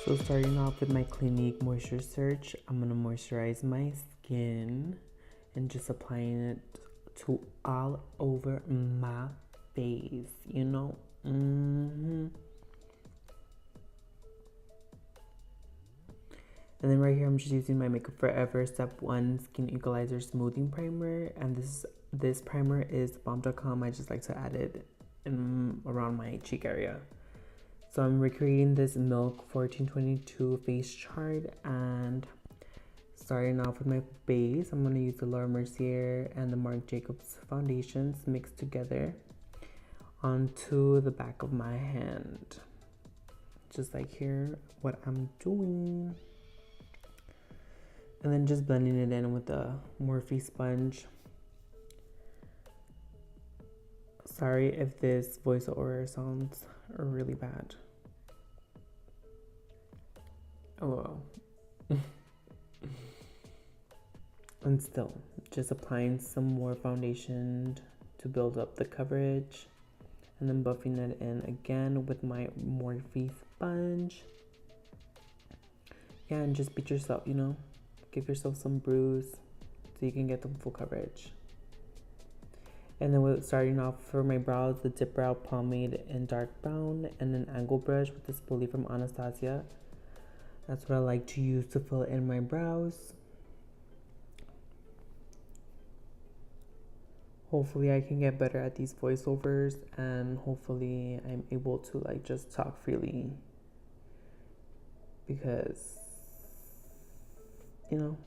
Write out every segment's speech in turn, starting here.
So starting off with my Clinique Moisture Search, I'm going to moisturize my skin and just applying it to all over my face, you know. And then right here, I'm just using my MakeupForever Step 1 Skin Equalizer Smoothing Primer. And this primer is bomb.com. I just like to add it in around my cheek area. So I'm recreating this Milk 1422 face chart, and starting off with my base, I'm going to use the Mercier and the Marc Jacobs foundations mixed together onto the back of my hand. Just like here, what I'm doing. And then just blending it in with the Morphe sponge. Sorry if this voiceover sounds really bad. Oh well. And still, just applying some more foundation to build up the coverage. And then buffing it in again with my Morphe sponge. Yeah, and just beat yourself, you know. Give yourself some bruise so you can get the full coverage. And then with starting off for my brows, the Dip Brow Pomade in dark brown and an angle brush with the spoolie from Anastasia. That's what I like to use to fill in my brows. Hopefully I can get better at these voiceovers, and hopefully I'm able to like just talk freely, because, you know,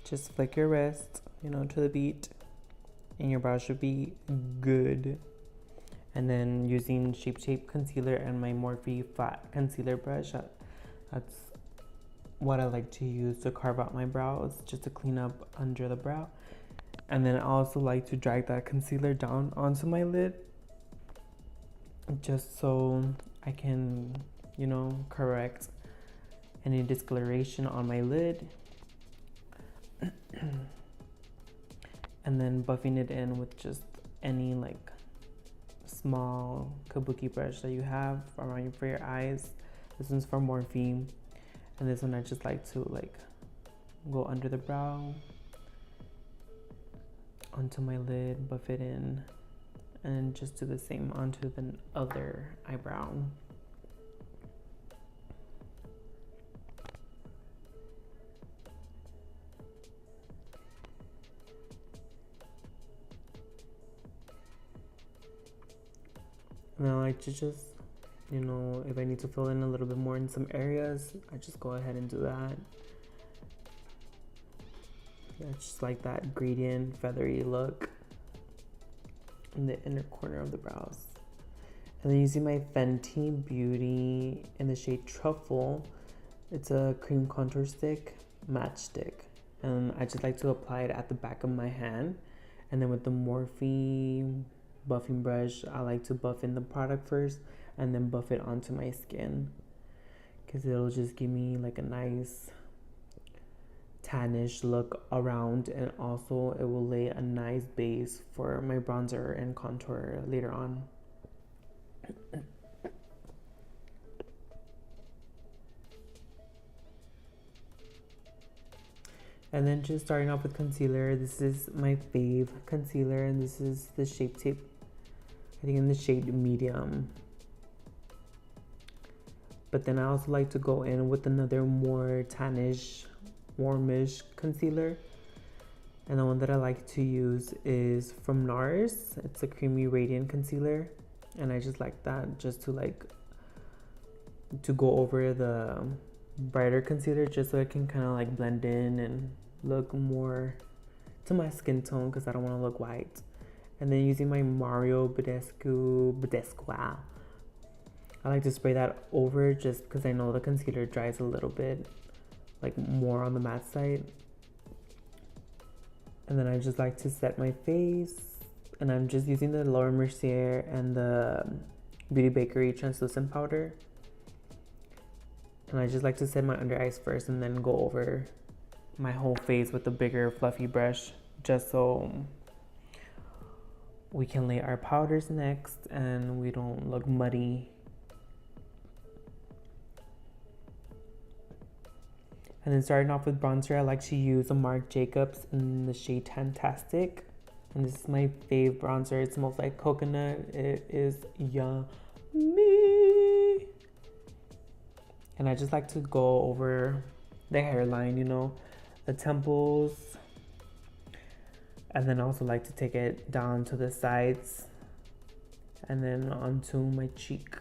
just flick your wrist, you know, to the beat, and your brows should be good. And then using Shape concealer and my Morphe flat concealer brush, that's what I like to use to carve out my brows, just to clean up under the brow. And then I also like to drag that concealer down onto my lid, just so I can, you know, correct any discoloration on my lid. And then buffing it in with just any like small kabuki brush that you have around for your eyes. This one's from Morphe, and this one I just like to like go under the brow onto my lid, buff it in, and just do the same onto the other eyebrow. And I like to just, you know, if I need to fill in a little bit more in some areas, I just go ahead and do that. Yeah, just like that gradient, feathery look in the inner corner of the brows. And then using my Fenty Beauty in the shade Truffle, it's a cream contour stick, match stick. And I just like to apply it at the back of my hand. And then with the Morphe buffing brush, I like to buff in the product first and then buff it onto my skin, because it'll just give me like a nice tannish look around, and also it will lay a nice base for my bronzer and contour later on. And then just starting off with concealer, this is my fave concealer, and this is the Shape Tape, I think in the shade medium. But then I also like to go in with another more tannish, warmish concealer. And the one that I like to use is from NARS. It's a creamy radiant concealer. And I just like that just to like, to go over the brighter concealer, just so it can kind of like blend in and look more to my skin tone, because I don't want to look white. And then using my Mario Badescu, I like to spray that over just because I know the concealer dries a little bit, like more on the matte side. And then I just like to set my face And I'm just using the Laura Mercier and the Beauty Bakery translucent powder. And I just like to set my under eyes first and then go over my whole face with a bigger fluffy brush, just so we can lay our powders next and we don't look muddy. And then starting off with bronzer, I like to use a Marc Jacobs in the shade Tantastic. And this is my fave bronzer. It smells like coconut. It is yummy. And I just like to go over the hairline, you know, the temples. And then also like to take it down to the sides and then onto my cheek.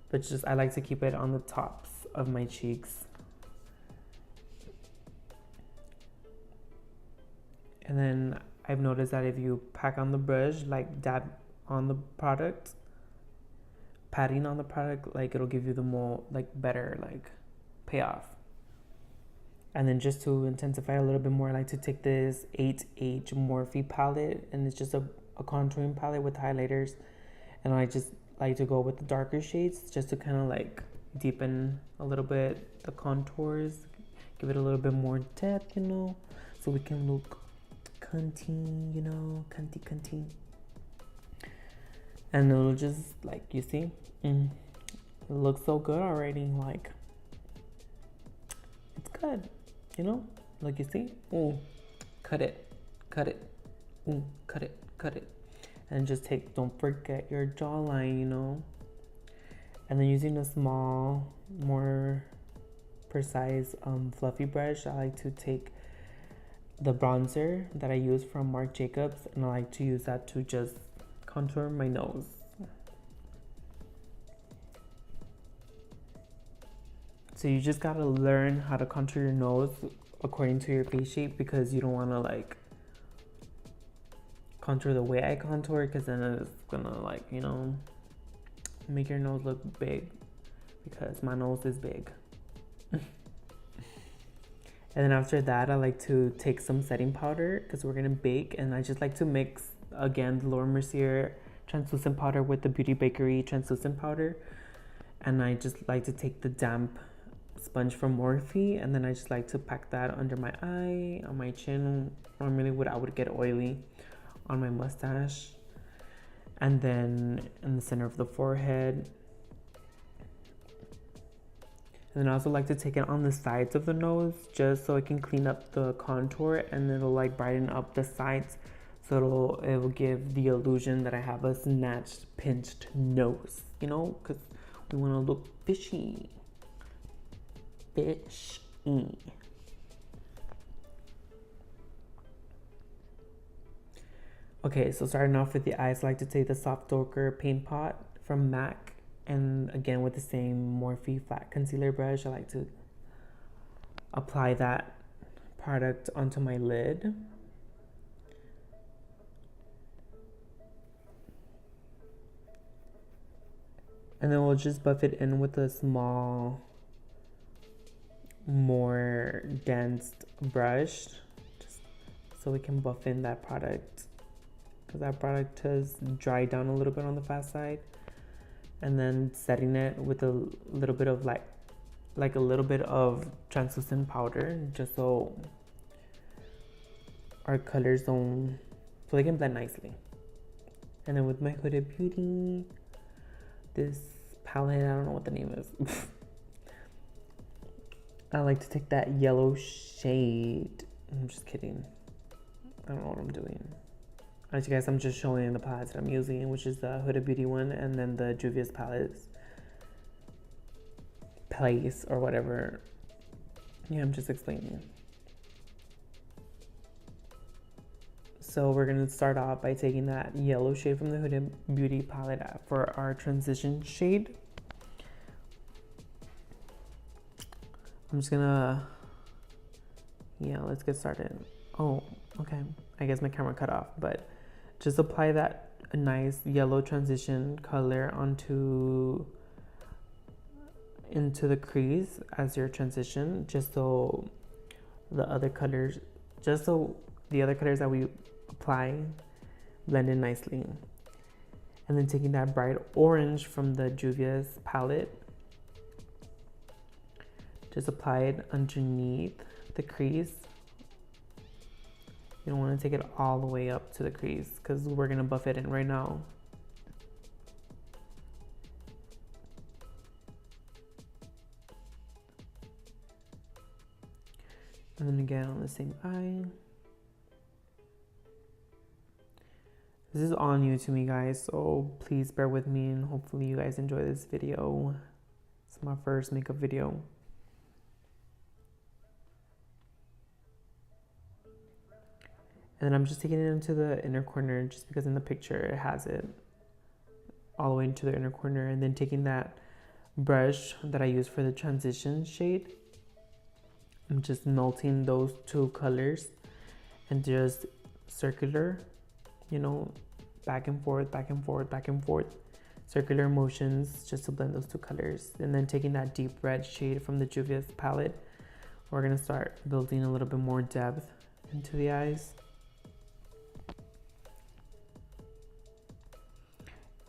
But just, I like to keep it on the tops of my cheeks. And then I've noticed that if you pack on the brush, like dab on the product, patting on the product, like it'll give you the more, like better, like payoff. And then just to intensify a little bit more, I like to take this 8H Morphe palette, and it's just a contouring palette with highlighters. And I just like to go with the darker shades just to kind of like deepen a little bit the contours, give it a little bit more depth, you know, so we can look cunty, you know, cunty. And it'll just, like, you see, it looks so good already, like, it's good, you know, like you see, ooh, cut it, ooh, cut it, and just don't forget your jawline, you know, and then using a small, more precise, fluffy brush, I like to take the bronzer that I use from Marc Jacobs, and I like to use that to just contour my nose. So you just gotta learn how to contour your nose according to your face shape, because you don't wanna like contour the way I contour, because then it's gonna, like, you know, make your nose look big, because my nose is big. And then after that, I like to take some setting powder because we're gonna bake, and I just like to mix again the Laura Mercier translucent powder with the Beauty Bakery translucent powder. And I just like to take the damp sponge from Morphe, and then I just like to pack that under my eye, on my chin. Normally I would get oily on my mustache, and then in the center of the forehead. And then I also like to take it on the sides of the nose, just so it can clean up the contour, and it'll like brighten up the sides, so it will give the illusion that I have a snatched, pinched nose, you know, because we want to look fishy. Okay, so starting off with the eyes, I like to take the Soft Ochre Paint Pot from MAC. And again, with the same Morphe flat concealer brush, I like to apply that product onto my lid. And then we'll just buff it in with a small, more dense brush, just so we can buff in that product, because that product has dried down a little bit on the fast side. And then setting it with a little bit of like a little bit of translucent powder, just so our colors don't, so they can blend nicely. And then with my Huda Beauty, this palette, I don't know what the name is. I like to take that yellow shade. I'm just kidding. I don't know what I'm doing. As you guys, I'm just showing the palettes that I'm using, which is the Huda Beauty one, and then the Juvias palettes. Place or whatever. Yeah, I'm just explaining. So we're gonna start off by taking that yellow shade from the Huda Beauty palette for our transition shade. I'm just gonna, yeah, let's get started. Oh, okay. I guess my camera cut off, but just apply that a nice yellow transition color into the crease as your transition, just so the other colors that we apply blend in nicely. And then taking that bright orange from the Juvias palette, just apply it underneath the crease. You don't want to take it all the way up to the crease because we're going to buff it in right now. And then again on the same eye. This is all new to me, guys, so please bear with me and hopefully you guys enjoy this video. It's my first makeup video. And then I'm just taking it into the inner corner just because in the picture it has it all the way into the inner corner. And then taking that brush that I use for the transition shade, I'm just melting those two colors and just circular, you know, back and forth, back and forth, back and forth, circular motions just to blend those two colors. And then taking that deep red shade from the Juvias palette, we're gonna start building a little bit more depth into the eyes.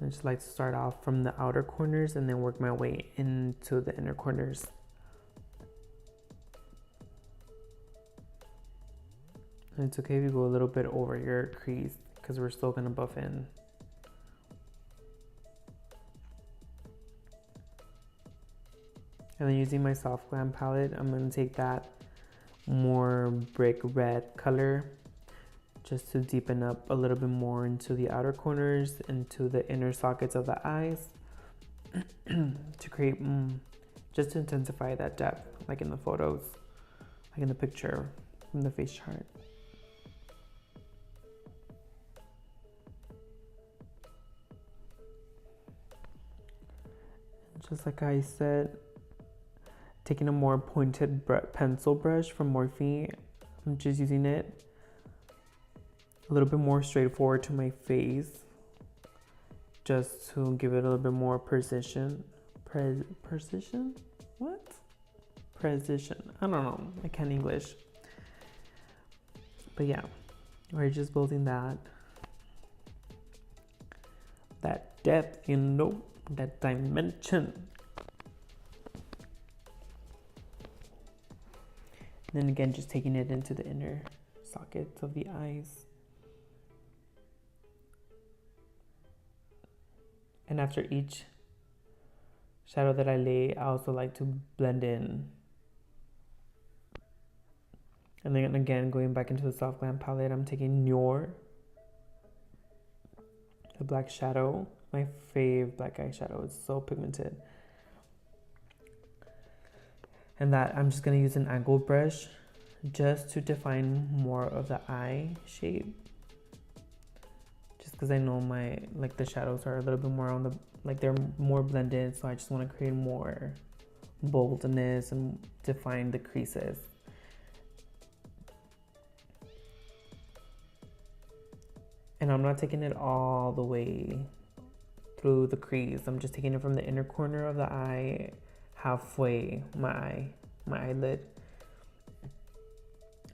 I just like to start off from the outer corners and then work my way into the inner corners. And it's okay if you go a little bit over your crease because we're still gonna buff in. And then using my soft glam palette, I'm gonna take that more brick red color just to deepen up a little bit more into the outer corners, into the inner sockets of the eyes to create, just to intensify that depth, like in the photos, like in the picture from the face chart. Just like I said, taking a more pointed pencil brush from Morphe, I'm just using it a little bit more straightforward to my face, just to give it a little bit more precision. Precision? What? Precision. I don't know. I can't English. But yeah, we're just building that depth, you know, that dimension. And then again, just taking it into the inner sockets of the eyes. And after each shadow that I lay, I also like to blend in. And then again, going back into the soft glam palette, I'm taking the black shadow, my fave black eyeshadow. It's so pigmented. And that I'm just gonna use an angled brush just to define more of the eye shape. Just because I know the shadows are a little bit more on the, they're more blended, so I just want to create more boldness and define the creases. And I'm not taking it all the way through the crease. I'm just taking it from the inner corner of the eye, halfway my eyelid,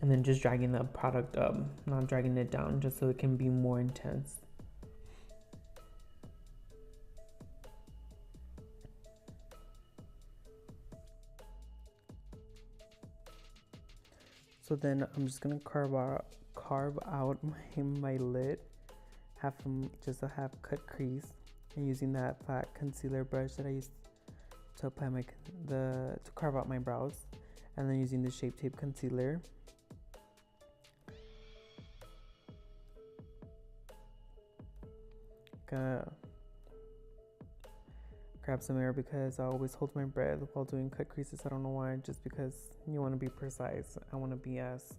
and then just dragging the product up, not dragging it down, just so it can be more intense. So then I'm just gonna carve out my lid, just a half cut crease, and using that flat concealer brush that I used to apply to carve out my brows, and then using the Shape Tape concealer. Gonna grab some air because I always hold my breath while doing cut creases. I don't know why, just because you want to be precise. I want to be as,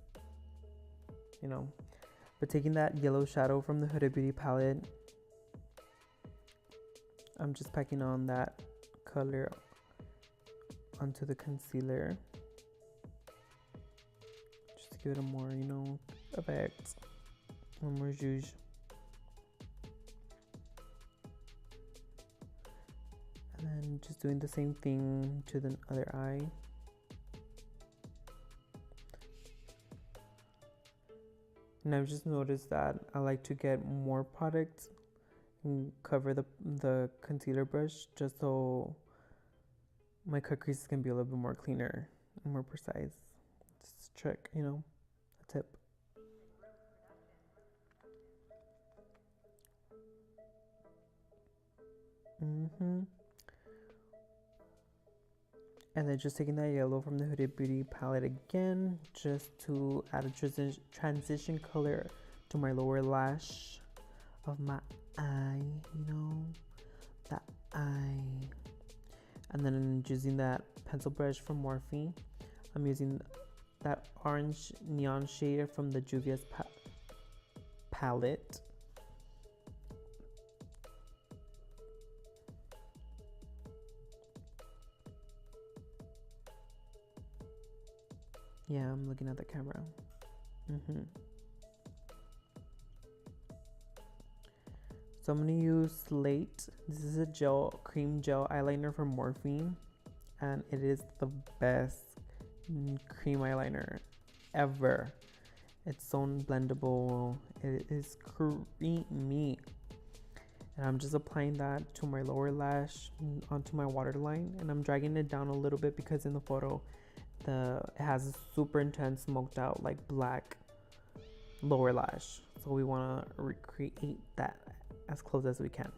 you know. But taking that yellow shadow from the Huda Beauty palette, I'm just packing on that color onto the concealer, just to give it a more, you know, effect, one more zhuzh. And then just doing the same thing to the other eye. And I've just noticed that I like to get more product and cover the concealer brush just so my cut creases can be a little bit more cleaner and more precise. Just a trick, you know, a tip. And then just taking that yellow from the Huda Beauty palette again, just to add a transition color to my lower lash of my eye, you know, that eye. And then I'm using that pencil brush from Morphe. I'm using that orange neon shade from the Juvias palette. Yeah, I'm looking at the camera. So I'm gonna use Slate. This is a cream gel eyeliner from Morphe, and it is the best cream eyeliner ever. It's so blendable. It is creamy. And I'm just applying that to my lower lash onto my waterline, and I'm dragging it down a little bit because in the photo it has a super intense smoked out like black lower lash, so we want to recreate that as close as we can.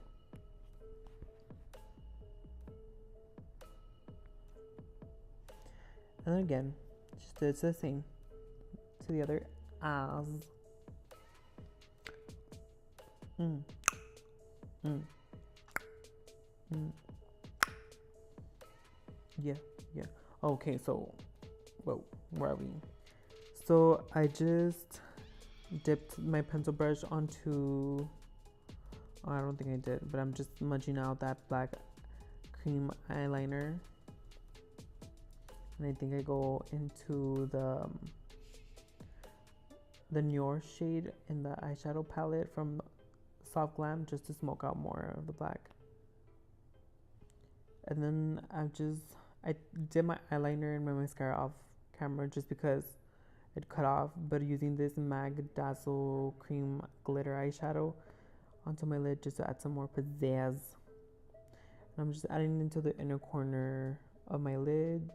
And then again, just it's the same to the other eyes. Yeah. Okay, so whoa, where are we? So I just dipped my pencil brush onto, oh, I don't think I did, but I'm just smudging out that black cream eyeliner. And I think I go into the newer shade in the eyeshadow palette from Soft Glam, just to smoke out more of the black. And then I did my eyeliner and my mascara off camera just because it cut off, but using this Mag Dazzle Cream Glitter Eyeshadow onto my lid just to add some more pizzazz. And I'm just adding into the inner corner of my lids,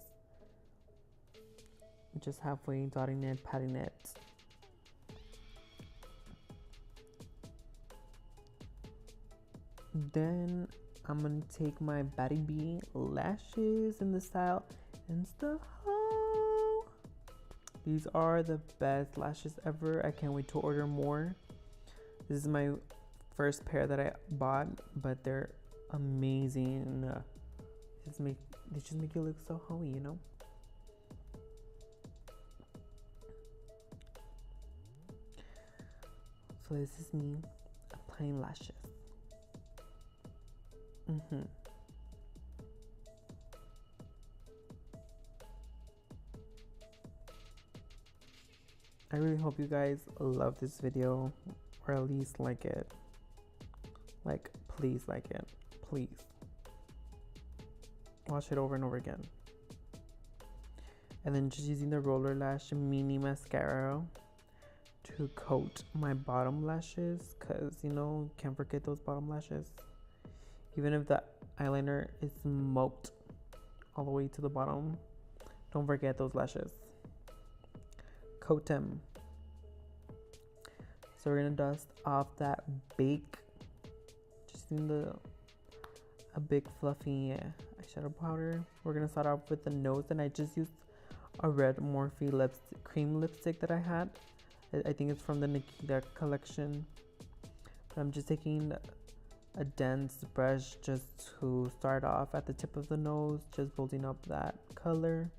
just halfway, dotting it, patting it. Then I'm gonna take my BaddieB Lashes in the style instahoe. These are the best lashes ever. I can't wait to order more. This is my first pair that I bought, but they're amazing. They just make you look so hoey, you know? So this is me applying lashes. I really hope you guys love this video, or at least like it. Like, please like it. Please. Watch it over and over again. And then just using the Roller Lash Mini Mascara to coat my bottom lashes, because, you know, can't forget those bottom lashes. Even if the eyeliner is smoked all the way to the bottom, don't forget those lashes. Coat them. So we're gonna dust off that bake, just using a big fluffy eyeshadow powder. We're gonna start off with the nose, and I just used a red Morphe cream lipstick that I had. I think it's from the Nikita collection. But I'm just taking a dense brush just to start off at the tip of the nose, just building up that color.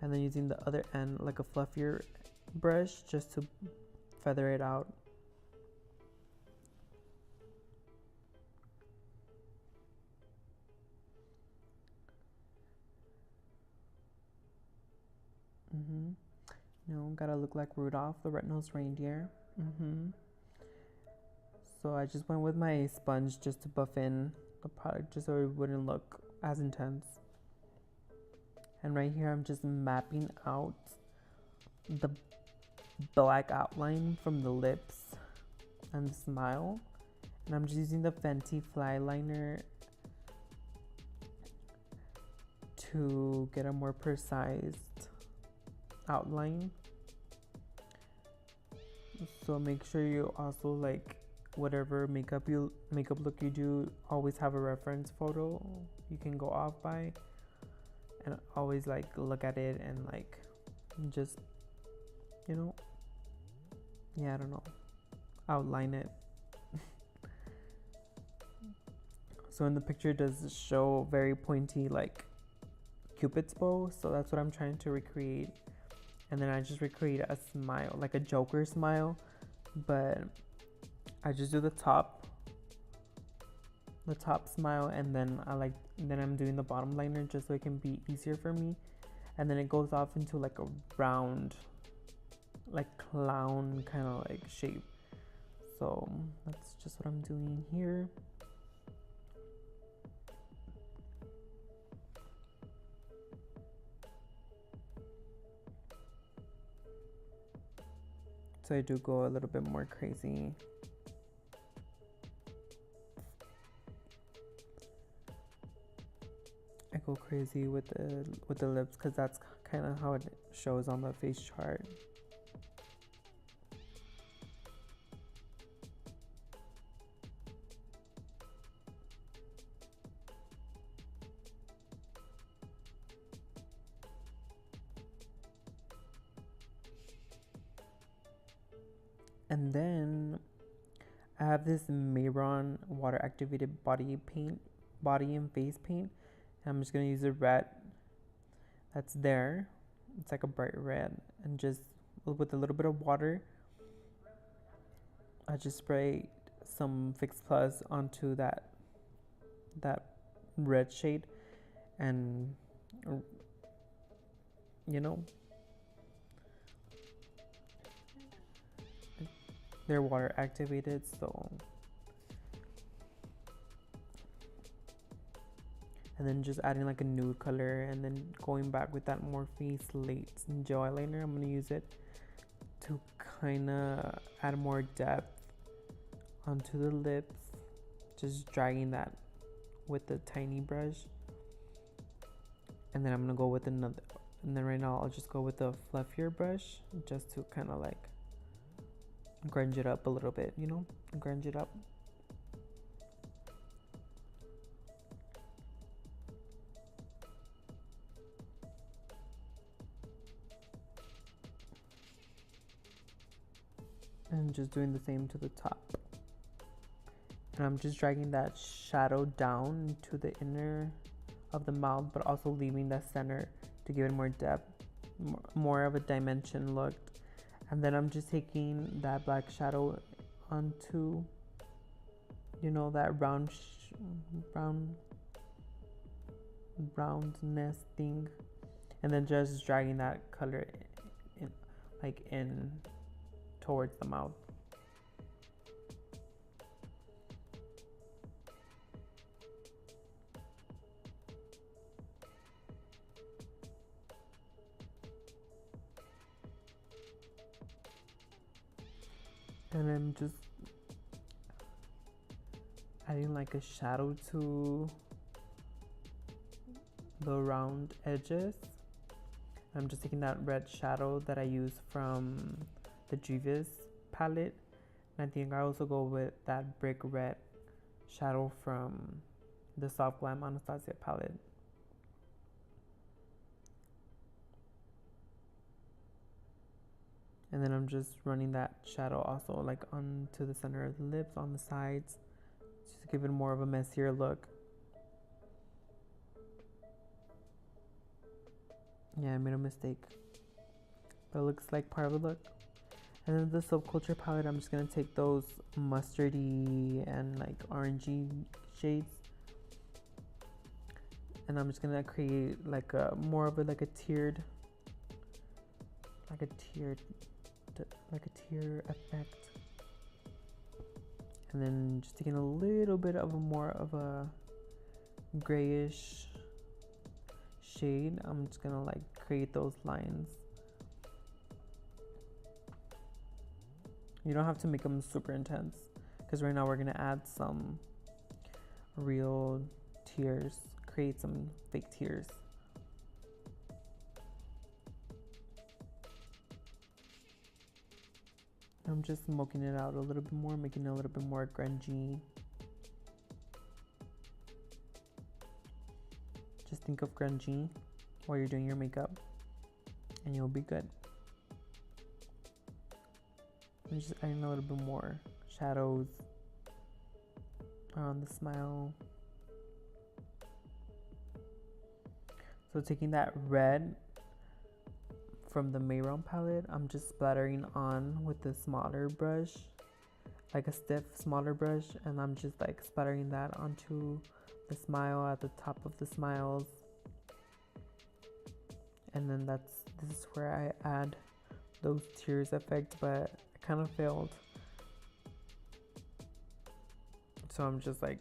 And then using the other end like a fluffier brush just to feather it out. You know, gotta look like Rudolph the Red-Nosed Reindeer. So I just went with my sponge just to buff in the product, just so it wouldn't look as intense. And right here, I'm just mapping out black outline from the lips and the smile. And I'm just using the Fenty Fly Liner to get a more precise outline. So make sure you also, like, whatever makeup look you do, always have a reference photo you can go off by, and always like look at it and like just, you know, yeah, I don't know, outline it. So in the picture, it does show very pointy like Cupid's bow, so that's what I'm trying to recreate. And then I just recreate a smile, like a Joker smile, but I just do the top smile, and then I'm doing the bottom liner just so it can be easier for me. And then it goes off into like a round, like clown kind of like shape. So that's just what I'm doing here. So I do go a little bit more crazy. I go crazy with the lips because that's kind of how it shows on the face chart. And then I have this Mehron water activated body and face paint. And I'm just gonna use a red that's there. It's like a bright red, and just with a little bit of water, I just spray some Fix Plus onto that red shade, and you know, they're water activated, so. And then just adding like a nude color, and then going back with that Morphe Slate Gel Eyeliner. I'm gonna use it to kind of add more depth onto the lips, just dragging that with a tiny brush. And then I'm gonna go with another, and then right now I'll just go with a fluffier brush just to kind of like grunge it up a little bit, you know, grunge it up. And just doing the same to the top. And I'm just dragging that shadow down to the inner of the mouth, but also leaving the center to give it more depth, more of a dimension look. And then I'm just taking that black shadow onto, you know, that roundness thing, and then just dragging that color in towards the mouth. And I'm just adding like a shadow to the round edges. I'm just taking that red shadow that I use from the Juvias palette, and I think I also go with that brick red shadow from the Soft Glam Anastasia palette. And then I'm just running that shadow also like onto the center of the lips, on the sides, just to give it more of a messier look. Yeah, I made a mistake, but it looks like part of the look. And then the Soap Culture palette, I'm just gonna take those mustardy and like orangey shades, and I'm just gonna create like a more of a like a tiered effect. And then just taking a little bit of a more of a grayish shade, I'm just gonna like create those lines. You don't have to make them super intense, because right now we're gonna add some real tears, create some fake tears. I'm just smoking it out a little bit more, making it a little bit more grungy. Just think of grungy while you're doing your makeup and you'll be good. I'm just adding a little bit more shadows around the smile. So taking that red from the Mehron palette, I'm just splattering on with the smaller brush, like a stiff smaller brush, and I'm just like splattering that onto the smile, at the top of the smiles. And then this is where I add those tears effect, but I kind of failed. So I'm just like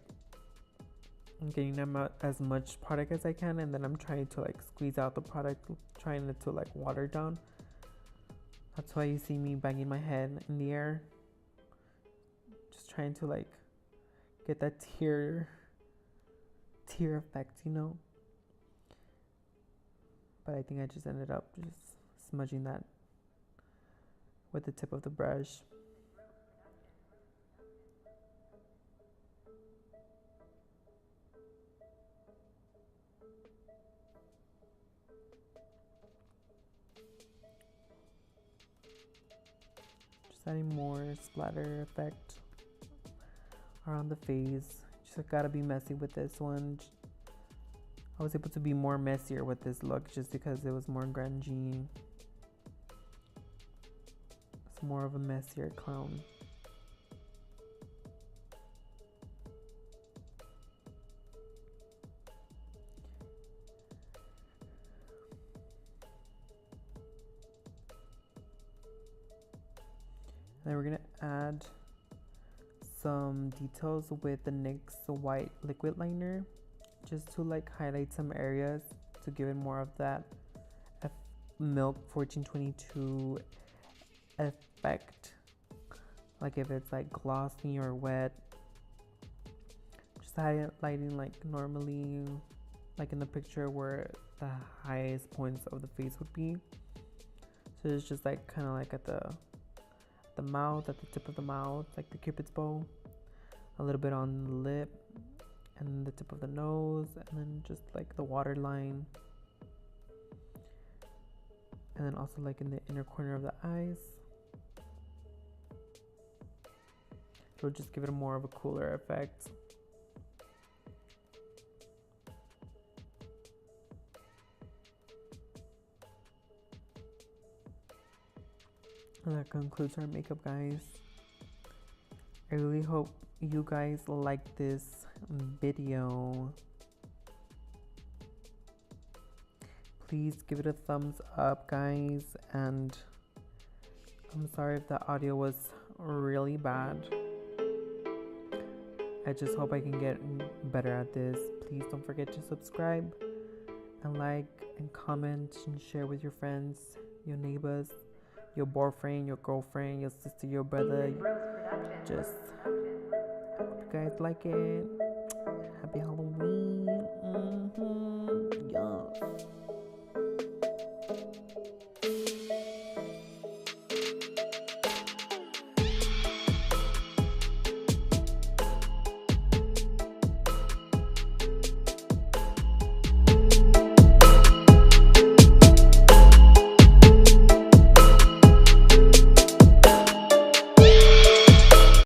getting them out as much product as I can, and then I'm trying to like squeeze out the product, trying it to like water down. That's why you see me banging my head in the air, just trying to like get that tear effect, you know. But I think I just ended up just smudging that with the tip of the brush. Just adding more splatter effect around the face. Just gotta be messy with this one. I was able to be more messier with this look just because it was more grungy. It's more of a messier clown. Then we're gonna add some details with the NYX white liquid liner, just to like highlight some areas to give it more of that milk 1422 effect. Like if it's like glossy or wet, just highlighting like normally, like in the picture where the highest points of the face would be. So it's just like kind of like at the mouth, at the tip of the mouth, like the cupid's bow, a little bit on the lip and the tip of the nose, and then just like the waterline, and then also like in the inner corner of the eyes. It'll just give it a more of a cooler effect. And that concludes our makeup, guys. I really hope you guys like this video. Please give it a thumbs up, guys, and I'm sorry if the audio was really bad. I just hope I can get better at this. Please don't forget to subscribe and like and comment and share with your friends, your neighbors, your boyfriend, your girlfriend, your sister, your brother. Just, I hope you guys like it.